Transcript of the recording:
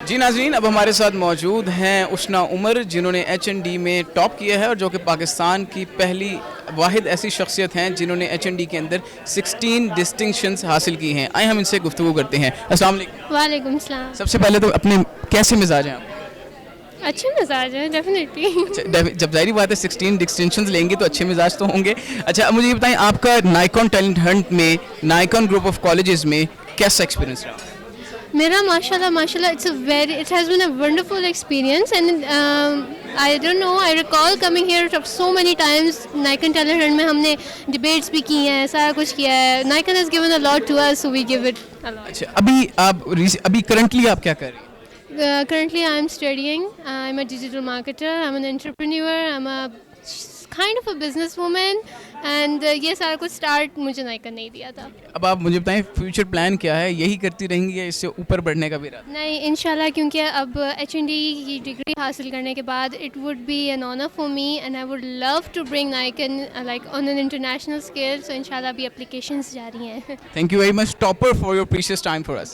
جی ناظرین، اب ہمارے ساتھ موجود ہیں اشنا عمر، جنہوں نے H&D میں ٹاپ کیا ہے اور جو کہ پاکستان کی پہلی واحد ایسی شخصیت ہیں جنہوں نے H&D کے اندر 16 ڈسٹنکشنز حاصل کی ہیں. آئیں ہم ان سے گفتگو کرتے ہیں. السلام علیکم. وعلیکم السلام. سب سے پہلے تو اپنے کیسے مزاج ہیں آپ؟ اچھے مزاج ہیں ڈیفینیٹلی. اچھا، جب ظاہری بات ہے 16 ڈسٹنکشنز لیں گے تو اچھے مزاج تو ہوں گے. اچھا، اب مجھے یہ بتائیں آپ کا نائکون ٹیلنٹ ہنٹ میں نائکون گروپ آف کالجز میں کیسا ایکسپیرینس رہا؟ میرا ماشاء اللہ it has been a wonderful experience and I don't know I recall coming here so many times. Nikon talent hunt میں ہم نے ڈبیٹس بھی کی ہیں, سارا کچھ کیا ہے. Nikon has given a lot to us, so we gave it a lot. اچھا، ابھی کرنٹلی آپ کیا کر رہی ہیں؟ Currently I'm studying. I'm a digital marketer, I'm an entrepreneur, I'm a kind of a businesswoman and یہ سارا کچھ اسٹارٹ مجھے نائکن نہیں دیا تھا. اب آپ مجھے بتائیں فیوچر پلان کیا ہے؟ یہی کرتی رہیں گی یا اس سے اوپر بڑھنے کا بھی ارادہ؟ نہیں انشاءاللہ, کیونکہ اب H&D کی ڈگری حاصل کرنے کے بعد it would be an honor for me and I would love to bring Nikon like on an international scale. So inshallah ابھی applications جاری ہیں. Thank you very much, Topper, for your precious time for us.